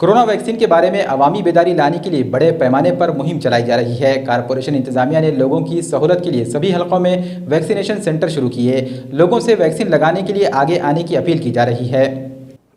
Corona vaccine के बारे में अवामी बेदारी लाने के लिए बड़े पैमाने पर मुहिम चलाई जा रही है। कारपोरेशन इंतजामिया ने लोगों की सहूलत के लिए सभी हलकों में वैक्सीनेशन सेंटर शुरू किए। लोगों से वैक्सीन लगाने के लिए आगे आने की अपील की जा रही है।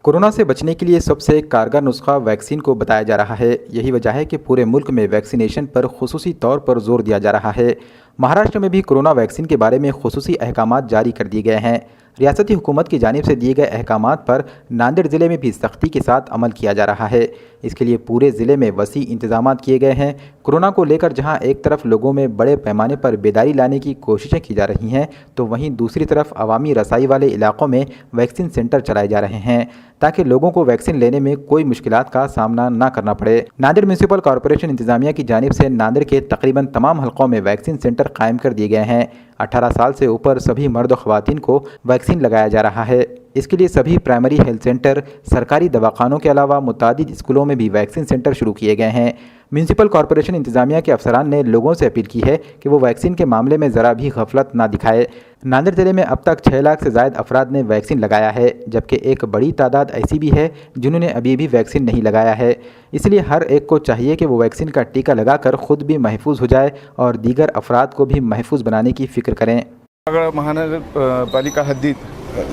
कोरोना से बचने के लिए सबसे कारगर नुस्खा वैक्सीन को बताया जा रहा है। यही वजह है कि पूरे मुल्क में वैक्सीनेशन पर खुसूसी तौर पर जोर दिया जा रहा है। महाराष्ट्र में भी कोरोना वैक्सीन के बारे में खुसूसी अहकामात जारी कर दिए गए हैं। रियासती हुकूमत की जानिब से दिए गए अहकामात पर नांदेड़ ज़िले में भी सख्ती के साथ अमल किया जा रहा है। इसके लिए पूरे ज़िले में वसी इंतजामात किए गए हैं। कोरोना को लेकर जहां एक तरफ लोगों में बड़े पैमाने पर बेदारी लाने की कोशिशें की जा रही हैं, तो वहीं दूसरी तरफ अवामी रसाई वाले इलाकों में वैक्सीन सेंटर चलाए जा रहे हैं ताकि लोगों को वैक्सीन लेने में कोई मुश्किलात का सामना न करना पड़े। नांदेड़ म्यूनसिपल कॉरपोरेशन इंतजामिया की जानिब से नांदेड़ के तकरीबन तमाम हलकों में वैक्सीन सेंटर कायम कर दिए गए हैं। 18 साल से ऊपर सभी मर्द और ख़वातीन को वैक्सीन लगाया जा रहा है। इसके लिए सभी प्राइमरी हेल्थ सेंटर, सरकारी दवाखानों के अलावा मुतादिद स्कूलों में भी वैक्सीन सेंटर शुरू किए गए हैं। म्यूनसिपल कॉरपोरेशन इंतजामिया के अफसरान ने लोगों से अपील की है कि वो वैक्सीन के मामले में ज़रा भी गफलत ना दिखाए। नांदेड़ ज़िले में अब तक 6 लाख से ज़ायद अफराद ने वैक्सीन लगाया है, जबकि एक बड़ी तादाद ऐसी भी है जिन्होंने अभी भी वैक्सीन नहीं लगाया है। इसलिए हर एक को चाहिए कि वो वैक्सीन का टीका लगाकर ख़ुद भी महफूज हो जाए और दीगर अफराद को भी महफूज बनाने की फ़िक्र करें। महानगरपालिका हद्दीत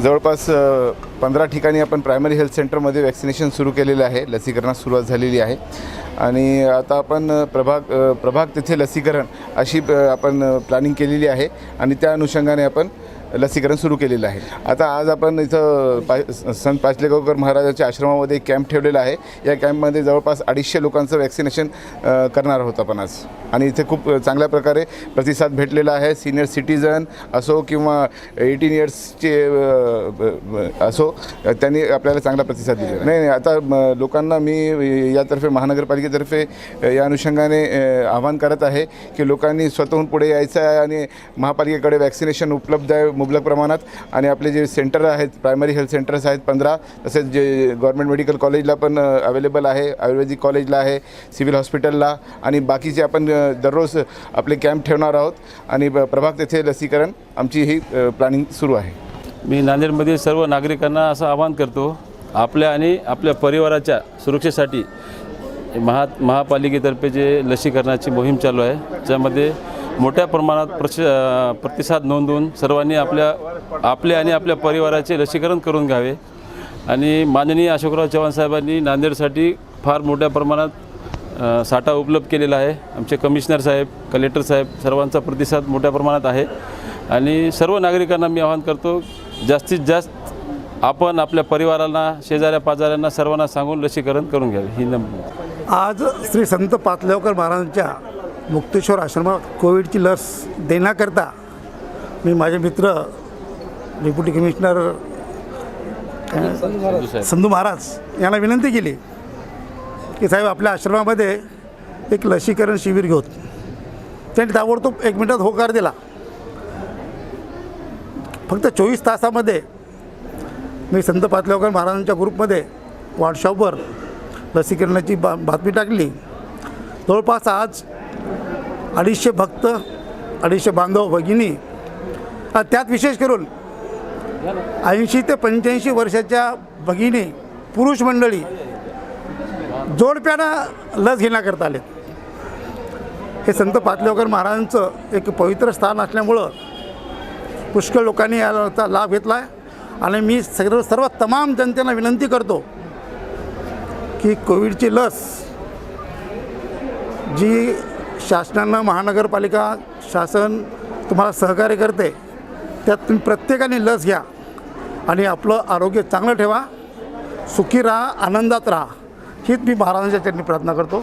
जवळपास 15 ठिकाणी आपण प्रायमरी हेल्थ सेंटरमध्ये वॅक्सिनेशन सुरू केलेलं आहे। लसीकरणास सुरुवात झालेली आहे आणि आता आपण प्रभाग तिथे लसीकरण अशी आपण प्लॅनिंग केलेली आहे आणि त्या अनुषंगाने आपण लसीकरण सुरू केलेलं आहे। आता आज आपण इथं संत पाचलेगावकर महाराजांच्या आश्रमामध्ये एक कॅम्प ठेवलेला आहे। या कॅम्पमध्ये जवळपास 250 लोकांचं वॅक्सिनेशन करणार आहोत आपण आज आणि इथे खूप चांगल्या प्रकारे प्रतिसाद भेटलेला आहे। सीनियर सिटीजन असो किंवा 18 इयर्सचे असो त्यांनी आपल्याला चांगला प्रतिसाद दिला। नाही आता लोकांना मी यातर्फे महानगरपालिकेतर्फे या अनुषंगाने आवाहन करत आहे की लोकांनी स्वतःहून पुढे यायचं आहे आणि महापालिकेकडे वॅक्सिनेशन उपलब्ध आहे मुबलक प्रमाणात आणि आपले जे सेंटर आहेत प्रायमरी हेल्थ सेंटर्स आहेत 15, तसेच जे गव्हर्नमेंट मेडिकल कॉलेजला पण अवेलेबल आहे, आयुर्वेदिक कॉलेजला आहे, सिव्हिल हॉस्पिटलला आणि बाकीचे आपण दररोज आपले कॅम्प ठेवणार आहोत आणि प्रभाग तेथे लसीकरण आमची ही प्लॅनिंग सुरू आहे। मी नांदेडमधील सर्व नागरिकांना असं आवाहन करतो, आपल्या आणि आपल्या परिवाराच्या सुरक्षेसाठी महापालिकेतर्फे जे लसीकरणाची मोहीम चालू आहे त्यामध्ये मोठ्या प्रमाणात प्रतिसाद नोंदवून सर्वांनी आपले आणि आपल्या परिवाराचे लसीकरण करून घ्यावे आणि माननीय अशोकराव चव्हाण साहेबांनी नांदेडसाठी फार मोठ्या प्रमाणात साठा उपलब्ध केलेला आहे। आमचे कमिशनर साहेब, कलेक्टर साहेब सर्वांचा प्रतिसाद मोठ्या प्रमाणात आहे आणि सर्व नागरिकांना मी आवाहन करतो जास्तीत जास्त आपण आपल्या परिवाराला, शेजाऱ्या पाजाऱ्यांना सर्वांना सांगून लसीकरण करून घ्यावे ही विनंती। आज श्री संत पाचलेगावकर महाराजांच्या मुक्तेश्वर आश्रमात कोविडची लस देण्याकरता मी माझे मित्र डेप्युटी कमिशनर संधू महाराज यांना विनंती केली की साहेब आपल्या आश्रमामध्ये एक लसीकरण शिबिर घेऊत। त्यांनी ताबडतोब 1 मिनिटात होकार दिला। फक्त 24 तासामध्ये मी संत पाचलेगावकर महाराजांच्या ग्रुपमध्ये व्हॉट्सअपवर लसीकरणाची बातमी टाकली। जवळपास आज 250 भक्त, 250 बांधव भगिनी, त्यात विशेष करून 80 ते 85 वर्षाच्या भगिनी, पुरुष मंडळी जोडप्यानं लस घेण्याकरता आले। हे संत पाचलेगावकर महाराजांचं एक पवित्र स्थान असल्यामुळं पुष्कळ लोकांनी याचा लाभ घेतला आहे आणि मी सर्व तमाम जनतेला विनंती करतो की कोविडची लस जी शासनानं, महानगरपालिका शासन तुम्हाला सहकार्य करते, त्यात तुम्ही प्रत्येकाने लस घ्या आणि आपलं आरोग्य चांगलं ठेवा, सुखी राहा, आनंदात राहा, हीच मी महाराजांच्या चरणी प्रार्थना करतो।